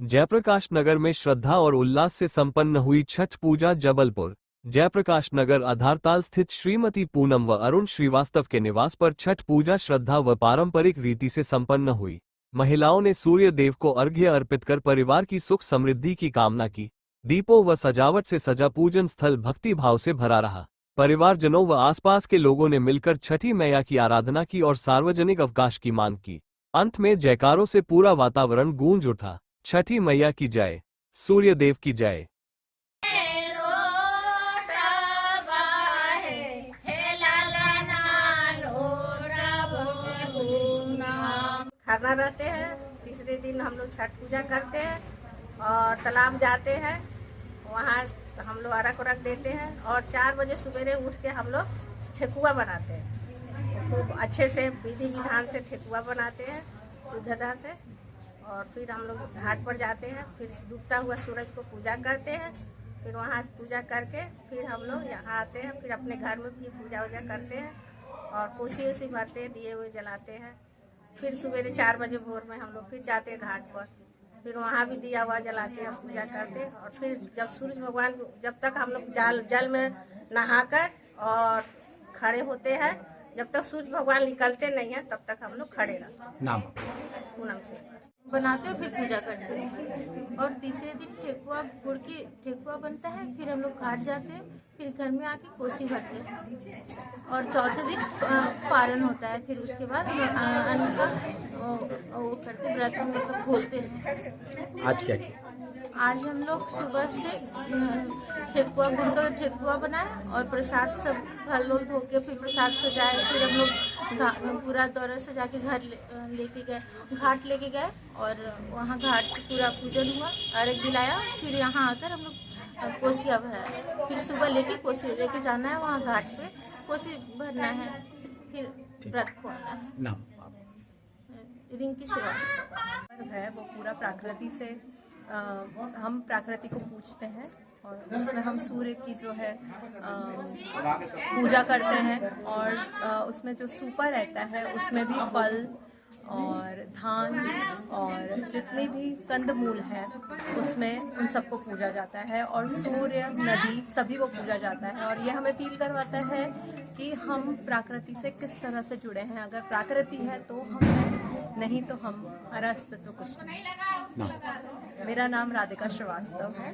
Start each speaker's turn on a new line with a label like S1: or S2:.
S1: जयप्रकाश नगर में श्रद्धा और उल्लास से संपन्न हुई छठ पूजा। जबलपुर जयप्रकाश नगर आधारताल स्थित श्रीमती पूनम व अरुण श्रीवास्तव के निवास पर छठ पूजा श्रद्धा व पारंपरिक रीति से संपन्न हुई। महिलाओं ने सूर्य देव को अर्घ्य अर्पित कर परिवार की सुख समृद्धि की कामना की। दीपों व सजावट से सजा पूजन स्थल भक्ति भाव से भरा रहा। परिवारजनों व आसपास के लोगों ने मिलकर छठी मैया की आराधना की और सार्वजनिक अवकाश की मांग की। अंत में जयकारों से पूरा वातावरण गूंज उठा। छठी मैया की जय, सूर्य देव की जय।
S2: खरना रहते हैं, तीसरे दिन हम लोग छठ पूजा करते हैं और तालाब जाते हैं, वहाँ हम लोग अर्घ वर्घ देते हैं और 4 बजे सवेरे उठ के हम लोग ठेकुआ बनाते हैं। खूब अच्छे से विधि विधान से ठेकुआ बनाते हैं, शुद्धता से। और फिर हम लोग घाट पर जाते हैं, फिर डूबता हुआ सूरज को पूजा करते हैं। फिर वहाँ पूजा करके फिर हम लोग यहाँ आते हैं, फिर अपने घर में भी पूजा वूजा करते हैं और कोसी वोसी भरते हैं, दिए हुए जलाते हैं। फिर सवेरे 4 बजे भोर में हम लोग फिर जाते हैं घाट पर, फिर वहाँ भी दिया हुआ जलाते हैं, पूजा करते हैं। और फिर जब सूरज भगवान, जब तक हम लोग जल में नहाकर और खड़े होते हैं, जब तक सूरज भगवान निकलते नहीं हैं तब तक हम लोग खड़े रहते हैं।
S3: नाम
S2: पूनम से
S4: बनाते हैं, फिर पूजा करते हैं। और तीसरे दिन ठेकुआ, गुड़ की ठेकुआ बनता है। फिर हम लोग घाट जाते हैं, फिर घर में आके कोसी भरते हैं और चौथे दिन पारण होता है। फिर उसके बाद अन्न का वो करते, व्रत मतलब खोलते हैं।
S3: आज क्या किया?
S4: आज हम लोग सुबह से ठेकुआ, गुड़ का ठेकुआ बनाए और प्रसाद सब फल उल धो के फिर प्रसाद सजाए। फिर हम लोग पूरा दौरा सजा के घर लेके गए, घाट लेके गए और वहाँ घाट पूरा पूजन हुआ, अर्घ दिलाया। फिर यहाँ आकर हम लोग कोसिया भराया। फिर सुबह लेके कोसी लेके जाना है, वहाँ घाट पे कोसी भरना है, फिर व्रत खोलना है।
S3: नाम
S4: रिंकी श्रीवास्तव
S5: है वो पूरा प्रकृति से, हम प्रकृति को पूजते हैं और उसमें हम सूर्य की जो है पूजा करते हैं। और उसमें जो सूपा रहता है उसमें भी फल और धान और जितने भी कंदमूल हैं उसमें उन सबको पूजा जाता है। और सूर्य, नदी सभी को पूजा जाता है। और ये हमें फील करवाता है कि हम प्रकृति से किस तरह से जुड़े हैं। अगर प्रकृति है तो हम हैं, नहीं तो हमारा अस्तित्व कुछ नहीं। मेरा नाम राधिका श्रीवास्तव है।